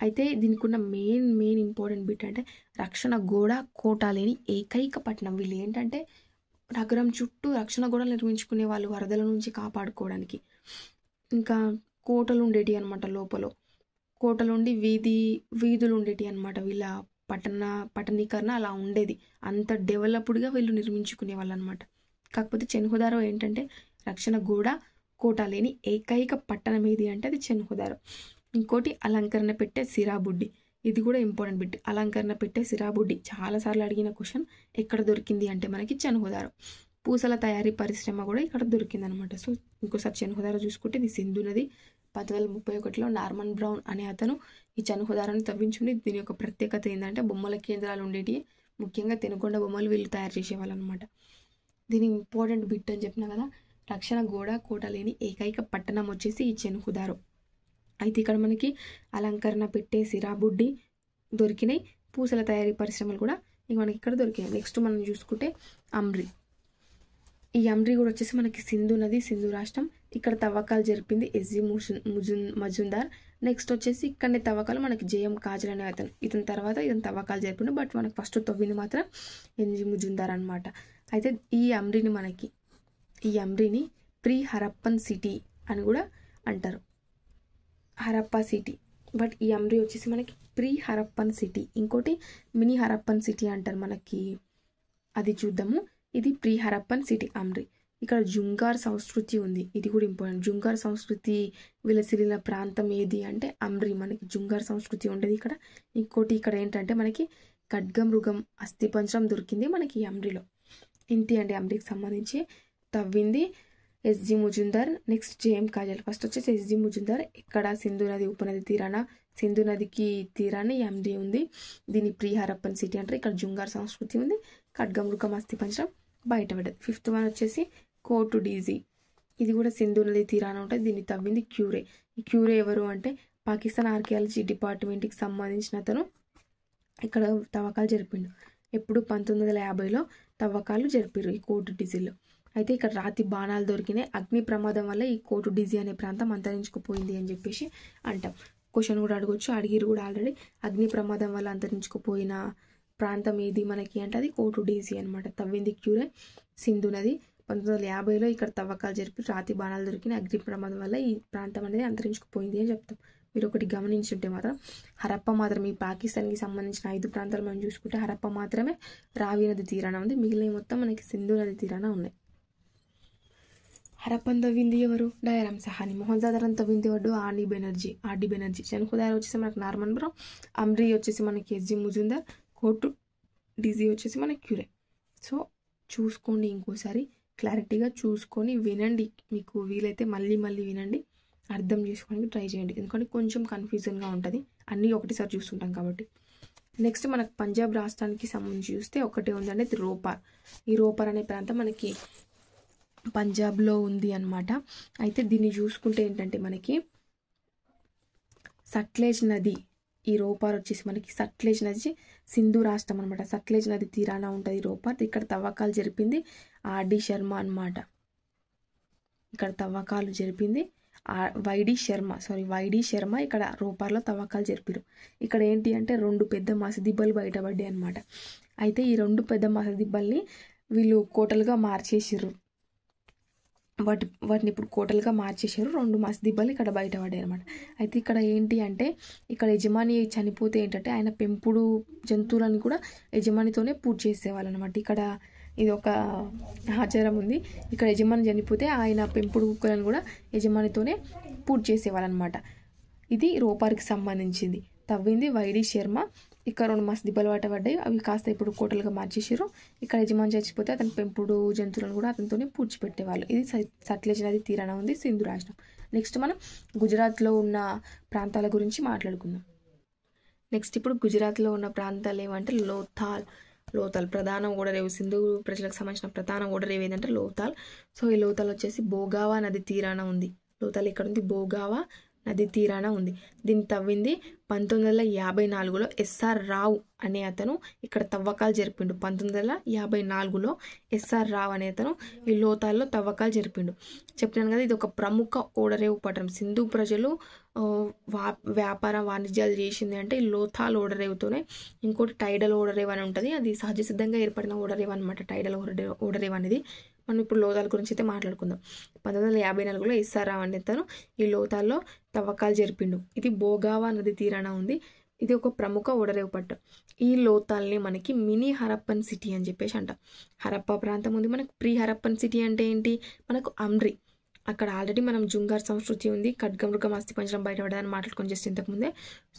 Speaker 1: అయితే దీనికి ఉన్న మెయిన్ ఇంపార్టెంట్ బిట్ అంటే, రక్షణ గోడ కోట లేని ఏకైక పట్టణం. వీళ్ళు ఏంటంటే నగరం చుట్టూ రక్షణ గోడలు నిర్మించుకునే వాళ్ళు వరదల నుంచి కాపాడుకోవడానికి. ఇంకా కోటలు ఉండేటి అనమాట. లోపల కోటలు ఉండి వీధులు ఉండేటి అనమాట. వీళ్ళ పట్టణీకరణ అలా ఉండేది. అంత డెవలప్డ్గా వీళ్ళు నిర్మించుకునే వాళ్ళు అనమాట. కాకపోతే చెన్హుదారో ఏంటంటే రక్షణ గోడ కోట లేని ఏకైక పట్టణం ఏది అంటే అది చెన్హుదారో. ఇంకోటి అలంకరణ పెట్టే సిరాబుడ్డి. ఇది కూడా ఇంపార్టెంట్ బిట్. అలంకరణ పెట్టే సిరాబుడ్డి చాలాసార్లు అడిగిన క్వశ్చన్. ఎక్కడ దొరికింది అంటే మనకి చెన్హుదారో. పూసల తయారీ పరిశ్రమ కూడా ఇక్కడ దొరికింది అనమాట. సో ఇంకోసారి చెన్హుదారో చూసుకుంటే ఇది సింధు నది. 1031లో నార్మన్ బ్రౌన్ అనే అతను ఈ చెన్హుదారోని తవ్వించుండి. దీని యొక్క ప్రత్యేకత ఏంటంటే బొమ్మల కేంద్రాలు ఉండేవి. ముఖ్యంగా తెనుకొండ బొమ్మలు వీళ్ళు తయారు చేసేవాళ్ళు అనమాట. దీని ఇంపార్టెంట్ బిట్ అని చెప్పిన కదా. రక్షణ గోడ కోట లేని ఏకైక పట్టణం వచ్చేసి ఈ చెన్హుదారో. అయితే ఇక్కడ మనకి అలంకరణ పెట్టే సిరాబుడ్డి దొరికినాయి. పూసల తయారీ పరిశ్రమలు కూడా ఇక మనకి ఇక్కడ దొరికినాయి. నెక్స్ట్ మనం చూసుకుంటే అమ్రి. ఈ అమ్రి కూడా వచ్చేసి మనకి సింధు నది, సింధు రాష్ట్రం. ఇక్కడ తవ్వకాలు జరిపింది ఎస్జి మజుందార్. నెక్స్ట్ వచ్చేసి ఇక్కడనే తవ్వకాలు మనకి జేఎం కాజల్ అనే ఇతని తర్వాత ఇతను తవ్వకాలు జరిపిండు. బట్ మనకు ఫస్ట్ తవ్వింది మాత్రం ఎస్జి మజుందార్ అనమాట. అయితే ఈ అమ్రిని ప్రీ హరప్పన్ సిటీ అని కూడా అంటారు. హరప్పా సిటీ. బట్ ఈ అమ్రి వచ్చేసి మనకి ప్రీ హరప్పన్ సిటీ. ఇంకోటి మినీ హరప్పన్ సిటీ అంటారు మనకి. అది చూద్దాము. ఇది ప్రీ హరప్పన్ సిటీ అమ్రి. ఇక్కడ జుంగార్ సంస్కృతి ఉంది. ఇది కూడా ఇంపార్టెంట్. జుంగార్ సంస్కృతి విలసిల్లిన ప్రాంతం ఏది అంటే అమ్రి. మనకి జుంగార్ సంస్కృతి ఉండేది ఇక్కడ. ఇంకోటి ఇక్కడ ఏంటంటే మనకి ఖడ్గమృగం అస్థిపంజరం దొరికింది మనకి అమ్రిలో. ఇంతి అండి అమ్రికి సంబంధించి తవ్వింది S G Majumdar. Next J M Casal. First వచ్చేసి ఎస్జి మజుందార్. ఇక్కడ సింధు నది ఉపనది తీరాన, సింధు నదికి తీరాన్ని అమ్రి ఉంది. దీన్ని ప్రీ హరప్పన్ సిటీ అంటారు. ఇక్కడ జుంగార్ సంస్కృతి ఉంది. ఖడ్గమృగం అస్థిపంజరం బయటపడ్డది. 5th వన్ వచ్చేసి కోటు డీజీ. ఇది కూడా సింధు నది తీరాన ఉంటుంది. దీన్ని తవ్వింది క్యూరే. ఈ క్యూరే ఎవరు అంటే పాకిస్తాన్ ఆర్కియాలజీ డిపార్ట్మెంట్కి సంబంధించిన అతను ఇక్కడ తవ్వకాలు జరిపిండు. ఎప్పుడు 1950లో తవ్వకాలు జరిపారు ఈ కోటు డీజీలో. అయితే ఇక్కడ రాతి బాణాలు దొరికినాయి. అగ్ని ప్రమాదం వల్ల ఈ కోటు డీజీ అనే ప్రాంతం అంతరించుకుపోయింది అని చెప్పేసి అంటాం. క్వశ్చన్ కూడా అడగొచ్చు, అడిగిరు కూడా ఆల్రెడీ. అగ్ని ప్రమాదం వల్ల అంతరించుకుపోయిన ప్రాంతం ఏది మనకి అంటే అది కోటు డీజీ అనమాట. తవ్వింది క్యూరే. సింధు నది. 1950లో ఇక్కడ తవ్వకాలు జరిపి రాతి బాణాలు దొరికిన అగ్ని ప్రమాదం వల్ల ఈ ప్రాంతం అనేది అంతరించుకుపోయింది అని చెప్తాం. మీరు ఒకటి గమనించుంటే మాత్రం హరప్ప మాత్రం ఈ పాకిస్తాన్కి సంబంధించిన 5 ప్రాంతాలు మనం చూసుకుంటే హరప్ప మాత్రమే రావి నది తీరాన ఉంది. మిగిలిన మొత్తం మనకి సింధు నది తీరాన ఉన్నాయి. హరప్పన్ తవ్వింది ఎవరు? డయారామ్ సహాని. మొహంజదారన్ తవ్వింది ఎవరు? ఆర్డి బెనర్జీ. చెన్హుదారో వచ్చేసి మనకి నార్మన్ బ్రౌన్. అమ్రి వచ్చేసి మనకి ఎస్జి మజుందార్. కోటు డీజీ వచ్చేసి మనకి క్యూరే. సో చూసుకోండి, ఇంకోసారి క్లారిటీగా చూసుకొని వినండి. మీకు వీలైతే మళ్ళీ వినండి, అర్థం చేసుకోవడానికి ట్రై చేయండి. ఎందుకంటే కొంచెం కన్ఫ్యూజన్గా ఉంటుంది, అన్నీ ఒకటిసారి చూస్తుంటాం కాబట్టి. నెక్స్ట్ మనకు పంజాబ్ రాష్ట్రానికి సంబంధించి చూస్తే ఒకటే ఉందండి, ఇది రోపార్. ఈ రోపార్ అనే ప్రాంతం మనకి పంజాబ్లో ఉంది అనమాట. అయితే దీన్ని చూసుకుంటే ఏంటంటే మనకి సట్లెజ్ నది, ఈ రోపార్ వచ్చేసి మనకి సట్లెజ్ నది సింధు రాష్ట్రం అనమాట. సట్లెజ్ నది తీరాన ఉంటుంది రోపార్. ఇక్కడ తవ్వకాలు జరిపింది ఆర్డి శర్మ అనమాట. ఇక్కడ తవ్వకాలు జరిపింది వైడి శర్మ ఇక్కడ రోపార్లో తవ్వకాలు జరిపారు. ఇక్కడ ఏంటి అంటే 2 పెద్ద మసదిబ్బలు బయటపడ్డాయి అనమాట. అయితే ఈ 2 పెద్ద మసదిబ్బల్ని వీళ్ళు కోటలుగా మార్చేసారు. వాటిని ఇప్పుడు కోటలుగా మార్చేశారు. 2 మసదిబ్బలు ఇక్కడ బయటపడ్డాయి అనమాట. అయితే ఇక్కడ ఏంటి అంటే ఇక్కడ యజమాని చనిపోతే ఏంటంటే ఆయన పెంపుడు జంతువులను కూడా యజమానితోనే పూర్తి చేసేవాళ్ళు అనమాట. ఇక్కడ ఇది ఒక ఆచారం ఉంది. ఇక్కడ యజమాని చనిపోతే ఆయన పెంపుడు కుక్కలను కూడా యజమానితోనే పూర్తి చేసేవాళ్ళనమాట. ఇది రోపార్కి సంబంధించింది. తవ్వింది వైడి శర్మ. ఇక్కడ 2 మసదిబ్బలు బయటపడ్డాయి. అవి కాస్త ఇప్పుడు కోటలుగా మార్చేసారు. ఇక్కడ యజమాని చచ్చిపోతే అతని పెంపుడు జంతువులను కూడా అతనితోనే పూడ్చిపెట్టేవాళ్ళు. ఇది సట్లెజ్ నది తీరాన ఉంది సింధు రాష్ట్రం. నెక్స్ట్ మనం గుజరాత్లో ఉన్న ప్రాంతాల గురించి మాట్లాడుకుందాం. నెక్స్ట్ ఇప్పుడు గుజరాత్లో ఉన్న ప్రాంతాలు ఏమంటే లోథాల్ ప్రధాన ఓడరేవు. సింధు ప్రజలకు సంబంధించిన ప్రధాన ఓడరేవు ఏదంటే లోథాల్. సో ఈ లోథాల్ వచ్చేసి బోగావా నది తీరాన ఉంది. లోథాల్ ఇక్కడ ఉంది, బోగావా నది తీరాన ఉంది. దీన్ని తవ్వింది 1954లో ఎస్ఆర్ రావు అనే అతను ఇక్కడ తవ్వకాలు జరిపిండు. 1954లో ఎస్ఆర్ రావు అనే అతను ఈ లోతాల్లో తవ్వకాలు జరిపిండు. చెప్పినాను కదా, ఇది ఒక ప్రముఖ ఓడరేవు పట్టణం. సింధు ప్రజలు వ్యాపార వాణిజ్యాలు చేసింది అంటే ఈ లోతాల్ ఓడరేవుతోనే. ఇంకోటి టైడల్ ఓడరేవు అని ఉంటుంది, అది సహజ సిద్ధంగా ఏర్పడిన ఓడరేవు అనమాట. టైడల్ ఓడరేవు అనేది మనం ఇప్పుడు లోతాల గురించి అయితే మాట్లాడుకుందాం. 1954లో ఎస్ఆర్ రావు అనే అతను ఈ లోతాల్లో తవ్వకాలు జరిపిండు. ఇది బోగావా నది తీరాన ఉంది. ఇది ఒక ప్రముఖ ఓడరేవు పట్టణం. ఈ లోతాల్ని మనకి మినీ హరప్పన్ సిటీ అని చెప్పేసి అంటాం. హరప్పా ప్రాంతం ఉంది మనకు. ప్రీ హరప్పన్ సిటీ అంటే ఏంటి, మనకు అమ్రి. అక్కడ ఆల్రెడీ మనం జుంగార్ సంస్కృతి ఉంది, ఖడ్గమృగం అస్థిపంజరం బయటపడదని మాట్లాడుకొని చేస్తే ఇంతకుముందే.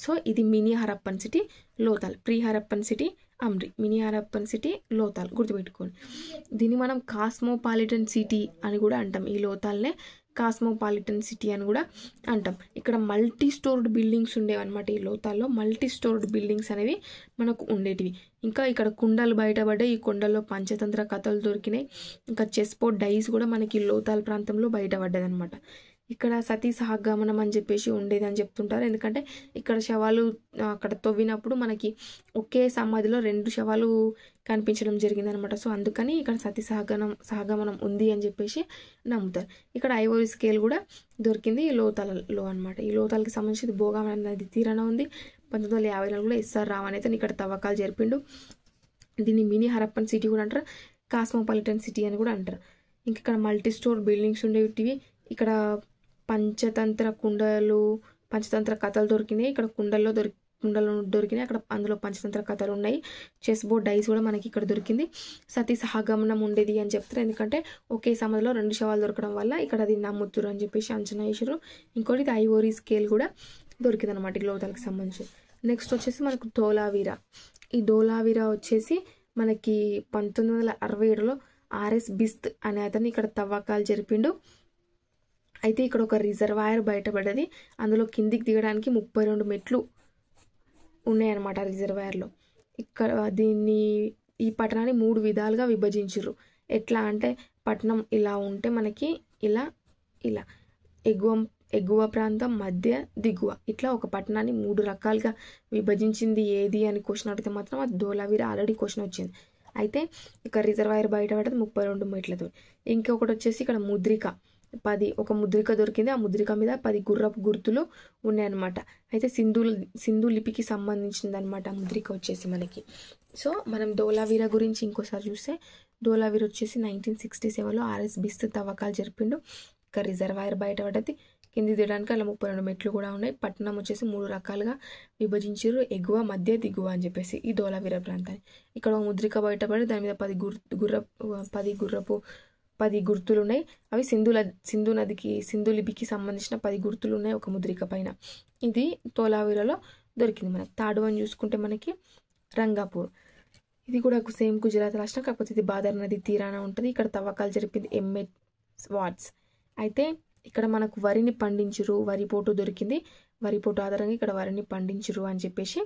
Speaker 1: సో ఇది mini Harappan city Lothal. Pre Harappan city Amri, mini Harappan city Lothal, గుర్తుపెట్టుకోండి. దీన్ని మనం కాస్మోపాలిటన్ సిటీ అని కూడా అంటాం. ఈ లోతాల్నే కాస్మోపాలిటన్ సిటీ అని కూడా అంటాం. ఇక్కడ మల్టీ స్టోర్డ్ బిల్డింగ్స్ ఉండేవి అనమాట. ఈ లోతాల్లో మల్టీ స్టోర్డ్ బిల్డింగ్స్ అనేవి మనకు ఉండేటివి. ఇంకా ఇక్కడ కుండలు బయటపడ్డాయి. ఈ కుండల్లో పంచతంత్ర కథలు దొరికినాయి. ఇంకా చెస్ బోర్డ్ డైస్ కూడా మనకి లోతాల్ ప్రాంతంలో బయటపడ్డది అనమాట. ఇక్కడ సతీ సహగమనం అని చెప్పేసి ఉండేది అని చెప్తుంటారు. ఎందుకంటే ఇక్కడ శవాలు అక్కడ తవ్వినప్పుడు మనకి ఒకే సమాధిలో 2 శవాలు కనిపించడం జరిగిందనమాట. సో అందుకని ఇక్కడ సతీ సహగమనం ఉంది అని చెప్పేసి నమ్ముతారు. ఇక్కడ ఐవోరీ స్కేల్ కూడా దొరికింది ఈ లోతాలలో అనమాట. ఈ లోతాలకి సంబంధించి బోగావా నది తీరాన ఉంది. 1954లో ఎస్ఆర్ రావు అనేది ఇక్కడ తవ్వకాలు జరిపిండు. దీన్ని మినీ హరప్పన్ సిటీ కూడా అంటారు, కాస్మోపాలిటన్ సిటీ అని కూడా అంటారు. ఇంక ఇక్కడ మల్టీ స్టోర్ బిల్డింగ్స్ ఉండేవి. ఇక్కడ పంచతంత్ర కథలు దొరికినాయి. ఇక్కడ కుండలు దొరికినాయి. అక్కడ అందులో పంచతంత్ర కథలు ఉన్నాయి. చెస్ బోర్డ్ డైస్ కూడా మనకి ఇక్కడ దొరికింది. సతీ సహగమనం ఉండేది అని చెప్తారు. ఎందుకంటే ఒకే సమయంలో 2 శవాలు దొరకడం వల్ల ఇక్కడ అది నమ్ముతురు అని చెప్పేసి అంచనా వేసారు. ఇంకోటి ఇది ఐవోరీ స్కేల్ కూడా దొరికింది అనమాట ఈ లోతాలకు సంబంధించి. నెక్స్ట్ వచ్చేసి మనకు ధోలావీరా. ఈ ధోలావీరా వచ్చేసి మనకి 1967లో ఆర్ఎస్ బిస్త్ అనే అతను ఇక్కడ తవ్వకాలు జరిపిండు. అయితే ఇక్కడ ఒక రిజర్వాయర్ బయటపడ్డది. అందులో కిందికి దిగడానికి 32 మెట్లు ఉన్నాయన్నమాట రిజర్వాయర్లో. ఇక్కడ ఈ పట్టణాన్ని 3 విధాలుగా విభజించారు. ఎట్లా అంటే పట్టణం ఇలా ఉంటే మనకి ఇలా ఎగువ ప్రాంతం, మధ్య, దిగువ, ఇట్లా ఒక పట్టణాన్ని 3 రకాలుగా విభజించింది ఏది అని క్వశ్చన్ అడిగితే మాత్రం అది ధోలావీరా ఆల్రెడీ క్వశ్చన్ వచ్చింది. అయితే ఇక్కడ రిజర్వాయర్ బయటపడ్డది 32 మెట్లతో. ఇంకొకటి వచ్చేసి ఇక్కడ ఒక ముద్రిక దొరికింది. ఆ ముద్రిక మీద 10 గుర్రపు గుర్తులు ఉన్నాయన్నమాట. అయితే సింధు లిపికి సంబంధించింది అనమాట ఆ ముద్రిక వచ్చేసి మనకి. సో మనం ధోలావీరా గురించి ఇంకోసారి చూస్తే, ధోలావీరా వచ్చేసి 1967లో ఆర్ఎస్ బిస్త్ తవ్వకాలు జరిపిండు. ఇక్కడ రిజర్వాయర్ బయటపడ్డది. కింది దిగడానికి అలా 32 మెట్లు కూడా ఉన్నాయి. పట్టణం వచ్చేసి 3 రకాలుగా విభజించారు, ఎగువ, మధ్య, దిగువ అని చెప్పేసి ఈ ధోలావీరా ప్రాంతాన్ని. ఇక్కడ ఒక ముద్రిక బయటపడి దాని మీద 10 గుర్తులు ఉన్నాయి. అవి సింధు లిపికి సంబంధించిన 10 గుర్తులు ఉన్నాయి ఒక ముద్రిక పైన. ఇది ధోలావీరాలో దొరికింది మనకి. థర్డ్ వన్ చూసుకుంటే మనకి రంగాపూర్. ఇది కూడా సేమ్ గుజరాత్ రాష్ట్రం, కాకపోతే ఇది బాదర్ నది తీరాన ఉంటుంది. ఇక్కడ తవ్వకాలు జరిపింది MS వాట్స్. అయితే ఇక్కడ మనకు వరిని పండించురు, వరి పోటు దొరికింది. వరి పోటు ఆధారంగా ఇక్కడ వరిని పండించురు అని చెప్పేసి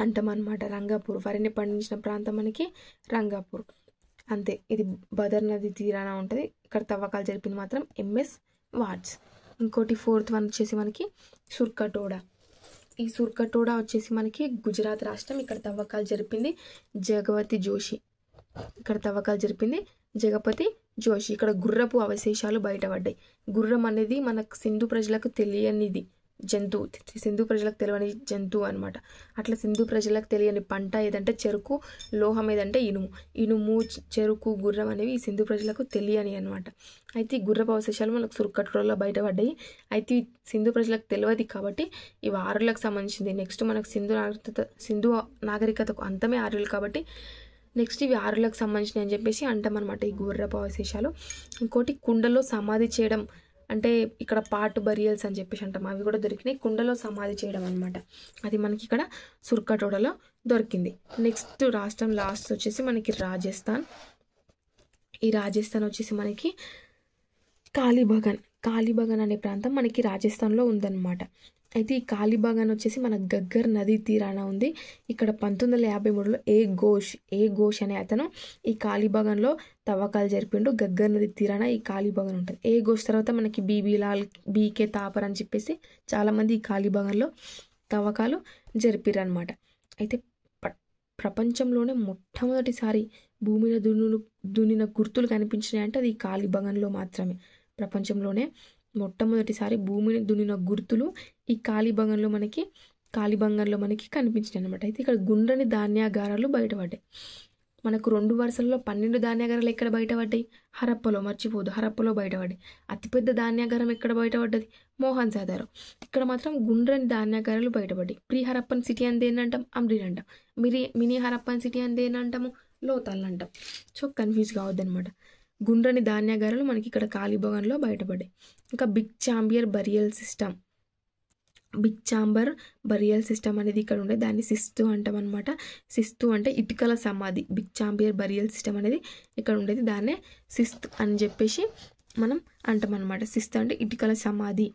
Speaker 1: అంటాం అనమాట. రంగాపూర్, వరిని పండించిన ప్రాంతం మనకి రంగాపూర్. అంతే, ఇది బదర్ నది తీరాన ఉంటుంది. ఇక్కడ తవ్వకాలు జరిపింది మాత్రం MS వాట్స్. ఇంకోటి 4th వన్ వచ్చేసి మనకి సుర్కటోడా. ఈ సుర్కటోడా వచ్చేసి మనకి గుజరాత్ రాష్ట్రం. ఇక్కడ తవ్వకాలు జరిపింది జగపతి జోషి. ఇక్కడ గుర్రపు అవశేషాలు బయటపడ్డాయి. గుర్రం అనేది మనకు సింధు ప్రజలకు తెలియనిది జంతువు, జంతువు అనమాట. అట్లా సింధు ప్రజలకు తెలియని పంట ఏదంటే చెరుకు, లోహం ఏదంటే ఇనుము, చెరుకు, గుర్రం అనేవి ఈ సింధు ప్రజలకు తెలియని అనమాట. అయితే ఈ గుర్రపు అవశేషాలు మనకు సుర్కటోడాలో బయటపడ్డాయి. అయితే సింధు ప్రజలకు తెలియదు కాబట్టి ఇవి ఆర్యులకు సంబంధించింది. నెక్స్ట్ మనకు సింధు నాగరికతకు అంతమే ఆర్యులు కాబట్టి నెక్స్ట్ ఇవి ఆర్యులకు సంబంధించినవి అని చెప్పేసి అంటాం అనమాట ఈ గుర్రపు అవశేషాలు. ఇంకోటి కుండలో సమాధి చేయడం, అంటే ఇక్కడ పార్ట్ బరియల్స్ అని చెప్పేసి అంటాం, అవి కూడా దొరికినాయి. కుండలో సమాధి చేయడం అనమాట, అది మనకి ఇక్కడ సుర్కటోడాలో దొరికింది. నెక్స్ట్ రాష్ట్రం లాస్ట్ వచ్చేసి మనకి రాజస్థాన్. ఈ రాజస్థాన్ వచ్చేసి మనకి కాళీబగన్ అనే ప్రాంతం మనకి రాజస్థాన్లో ఉందన్నమాట. అయితే ఈ కాలిబాగాన్ వచ్చేసి మన గగ్గర్ నదీ తీరాన ఉంది. ఇక్కడ 1953లో ఏ ఘోష్ అనే అతను ఈ కాలిబాగాన్లో తవ్వకాలు జరిపిండు. గగ్గర్ నది తీరాన ఈ కాలిబాగాన్ ఉంటుంది. ఏ ఘోష్ తర్వాత మనకి బీబీ లాల్, బీకే తాపర్ అని చెప్పేసి చాలామంది ఈ కాలిబాగాన్లో తవ్వకాలు జరిపిరు అనమాట. అయితే ప్రపంచంలోనే మొట్టమొదటిసారి భూమి మీద దున్నిన గుర్తులు కనిపించినాయి అంటే అది ఈ కాలిబాగాన్లో మాత్రమే. ప్రపంచంలోనే మొట్టమొదటిసారి భూమిని దున్నిన గుర్తులు ఈ కాలిబాగాన్లో మనకి కనిపించినాయి అనమాట. అయితే ఇక్కడ గుండ్రని ధాన్యాగారాలు బయటపడ్డాయి. మనకు 2 వరుసల్లో 12 ధాన్యాగారాలు ఎక్కడ బయటపడ్డాయి? హరప్పలో, మర్చిపోదు, హరప్పలో బయటపడ్డాయి. అతిపెద్ద ధాన్యాగారం ఎక్కడ బయటపడ్డది? మోహన్ సాదారో. ఇక్కడ మాత్రం గుండ్రని ధాన్యాగారాలు బయటపడ్డాయి. ప్రీ హరప్పన్ సిటీ అని దేని అంటాం? అమ్రిన్ అంటాం. మినీ హరప్పన్ సిటీ అని దేని అంటాము? లోతాల్ అంటాం. సో కన్ఫ్యూజ్ కావద్దనమాట. గుండ్రని ధాన్యాగారాలు మనకి ఇక్కడ కాలిబాగాన్లో బయటపడ్డాయి. ఇంకా బిగ్ చాంబర్ బరియల్ సిస్టమ్ అనేది ఇక్కడ ఉండే, దాన్ని సిస్తు అంటాం అనమాట. సిస్తు అంటే ఇటుకల సమాధి. బిగ్ చాంబర్ బరియల్ సిస్టమ్ అనేది ఇక్కడ ఉండేది, దాన్నే సిస్తు అని చెప్పేసి మనం అంటాం అనమాట. సిస్తు అంటే ఇటుకల సమాధి.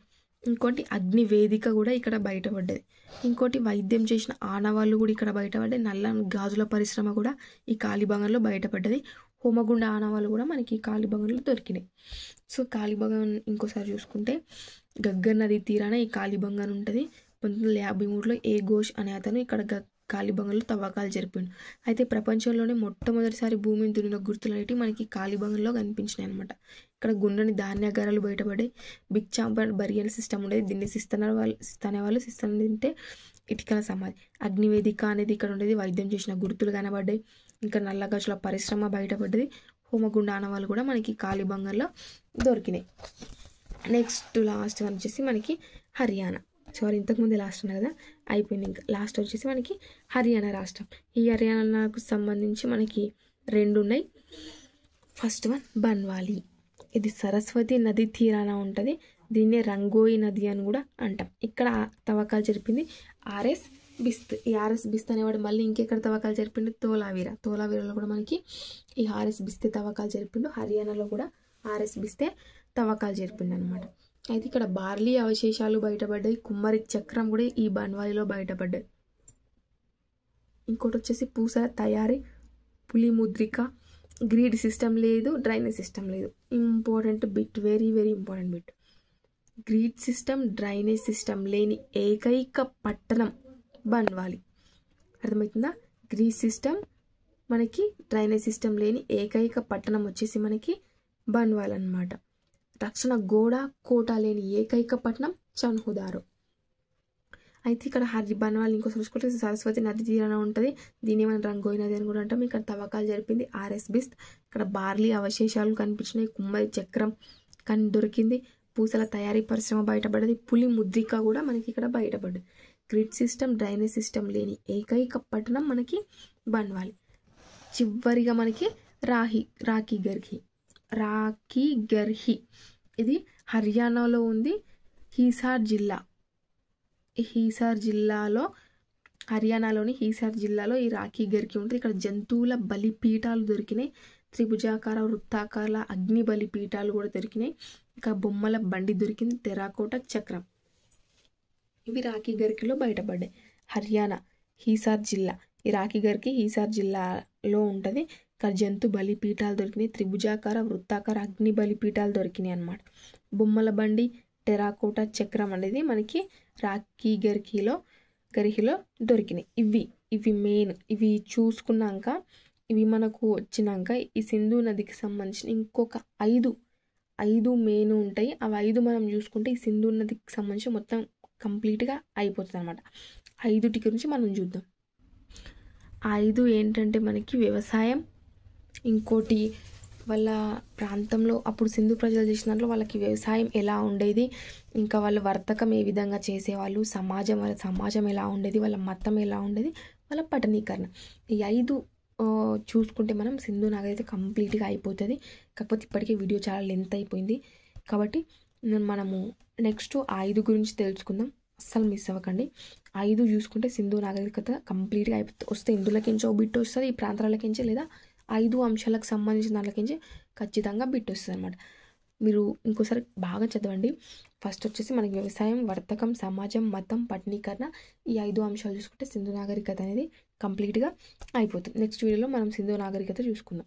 Speaker 1: ఇంకోటి అగ్ని వేదిక కూడా ఇక్కడ బయటపడ్డది. ఇంకోటి వైద్యం చేసిన ఆనవాళ్ళు కూడా ఇక్కడ బయటపడ్డాయి. నల్ల గాజుల పరిశ్రమ కూడా ఈ కాలిబాగాన్లో బయటపడ్డది. హోమగుండ ఆనవాళ్ళు కూడా మనకి ఈ కాలిబాగాన్లో దొరికినాయి. సో కాలిబాగాన్ ఇంకోసారి చూసుకుంటే గగ్గర్ నది తీరాన ఈ కాలిబాగాన్ ఉంటుంది. 1953లో ఏ ఘోష్ అనే అతను ఇక్కడ కాలిబాగాన్లో తవ్వకాలు జరిపిండు. అయితే ప్రపంచంలోనే మొట్టమొదటిసారి భూమిని దున్నిన గుర్తులు అనేవి మనకి కాలిబాగాన్లో కనిపించినాయి అనమాట. ఇక్కడ గుండ్రని ధాన్యాగారాలు బయటపడ్డాయి. బిగ్ చాంబర్ బరియల్ సిస్టమ్ ఉండేది, దీన్ని సిస్తనే తింటే ఇటుకల సమాధి. అగ్నివేదిక అనేది ఇక్కడ ఉండేది, వైద్యం చేసిన గుర్తులు కనబడ్డాయి. ఇంకా నల్లగజుల పరిశ్రమ బయటపడ్డది. హోమగుండ ఆనవాళ్ళు కూడా మనకి కాలిబాగాన్లో దొరికినాయి. నెక్స్ట్ లాస్ట్ వన్ వచ్చేసి మనకి హర్యానా. ఇంతకుముందు లాస్ట్ ఉన్నా కదా, అయిపోయింది. ఇంకా లాస్ట్ వచ్చేసి మనకి హర్యానా రాష్ట్రం. ఈ హర్యానాకు సంబంధించి మనకి 2 ఉన్నాయి. First one Banawali. ఇది సరస్వతి నది తీరాన ఉంటుంది. దీన్నే రంగోయి నది అని కూడా అంటాం. ఇక్కడ తవ్వకాలు జరిపింది ఆర్ఎస్ బిస్త్. ఈ ఆర్ఎస్ బిస్త్ అనేవాడు మళ్ళీ ఇంకెక్కడ తవ్వకాలు జరిపిండు? తోలావీరలో కూడా మనకి ఈ ఆర్ఎస్ బిస్తే తవ్వకాలు జరిపిండు. హర్యానాలో కూడా ఆర్ఎస్ బిస్తే తవ్వకాలు జరిపిండు అనమాట. అయితే ఇక్కడ బార్లీ అవశేషాలు బయటపడ్డాయి. కుమ్మరి చక్రం కూడా ఈ బన్వాలీలో బయటపడ్డాయి. ఇంకోటి వచ్చేసి పూసల తయారీ, పులి ముద్రిక, గ్రిడ్ సిస్టమ్ లేదు, డ్రైనేజ్ సిస్టమ్ లేదు. Important bit, very very important bit. Grid system, drainage system లేని ఏకైక పట్టణం బన్వాలి. అర్థమవుతుందా? గ్రిడ్ సిస్టమ్ మనకి, డ్రైనేజ్ సిస్టమ్ లేని ఏకైక పట్టణం వచ్చేసి మనకి బన్వాల్ అనమాట. రక్షణ గోడ, కోట లేని ఏకైక పట్టణం చన్హుదారో. అయితే ఇక్కడ బన్వాల్ ఇంకో చూసుకుంటే సరస్వతి నది తీరాన ఉంటుంది. దీని మనం రంగోయి నది అని కూడా అంటాం. ఇక్కడ తవ్వకాలు జరిపింది ఆర్ఎస్ బిస్త్. ఇక్కడ బార్లీ అవశేషాలు కనిపించినాయి. కుమ్మరి చక్రం దొరికింది. పూసల తయారీ పరిశ్రమ బయటపడ్డది. పులి ముద్రిక కూడా మనకి ఇక్కడ బయటపడ్డది. గ్రిడ్ సిస్టమ్, డ్రైనేజ్ సిస్టమ్ లేని ఏకైక పట్టణం మనకి బన్వాలి. చివరిగా మనకి రాఖీ గర్హి. ఇది హర్యానాలో ఉంది. హర్యానాలోని హీసార్ జిల్లాలో ఈ రాఖీ గర్కి ఉంటుంది. ఇక్కడ జంతువుల బలిపీఠాలు దొరికినాయి. త్రిభుజాకార, వృత్తాకార అగ్ని బలిపీఠాలు కూడా దొరికినాయి. ఇంకా బొమ్మల బండి దొరికింది, టెరాకోట చక్రం. ఇవి రాఖీ గర్కిలో బయటపడ్డాయి. హర్యానా హీసార్ జిల్లా. ఈ రాఖీ గర్కి హీసార్ జిల్లాలో ఉంటుంది. ఇక్కడ జంతు బలిపీఠాలు దొరికినాయి. త్రిభుజాకార, వృత్తాకార అగ్ని బలిపీఠాలు దొరికినాయి అన్నమాట. బొమ్మల బండి, టెరాకోట చక్రం అనేది మనకి రాఖీ గర్హిలో దొరికినాయి. ఇవి మెయిన్. ఇవి చూసుకున్నాక, ఇవి మనకు వచ్చినాక ఈ సింధు నదికి సంబంధించిన ఇంకొక 5 మెయిన్ ఉంటాయి. అవి 5 మనం చూసుకుంటే ఈ సింధు నదికి సంబంధించి మొత్తం కంప్లీట్గా అయిపోతుంది అనమాట. 5 గురించి మనం చూద్దాం. 5 ఏంటంటే మనకి వ్యవసాయం, ఇంకోటి వాళ్ళ ప్రాంతంలో అప్పుడు సింధు ప్రజలు చేసిన దాంట్లో వాళ్ళకి వ్యవసాయం ఎలా ఉండేది, ఇంకా వాళ్ళ వర్తకం ఏ విధంగా చేసేవాళ్ళు, వాళ్ళ సమాజం ఎలా ఉండేది, వాళ్ళ మతం ఎలా ఉండేది, వాళ్ళ పట్టణీకరణ. ఈ 5 చూసుకుంటే మనం సింధు నాగరికత కంప్లీట్గా అయిపోతుంది. కాకపోతే ఇప్పటికే వీడియో చాలా లెంత్ అయిపోయింది కాబట్టి మనము నెక్స్ట్ 5 గురించి తెలుసుకుందాం. అస్సలు మిస్ అవ్వకండి. 5 చూసుకుంటే సింధు నాగరికత కంప్లీట్గా అయిపోతుంది. వస్తే ఇందులోకించి ఓ బిట్ వస్తుంది, ఈ ప్రాంతాలకించి లేదా 5 అంశాలకు సంబంధించిన దాంట్లోకించి ఖచ్చితంగా బిట్ వస్తుంది అనమాట. మీరు ఇంకోసారి బాగా చదవండి. ఫస్ట్ వచ్చేసి మనకి వ్యవసాయం, వర్తకం, సమాజం, మతం, పట్టణీకరణ, ఈ 5 అంశాలు చూసుకుంటే సింధు నాగరికత అనేది కంప్లీట్గా అయిపోతుంది. నెక్స్ట్ వీడియోలో మనం సింధు నాగరికత చూసుకుందాం.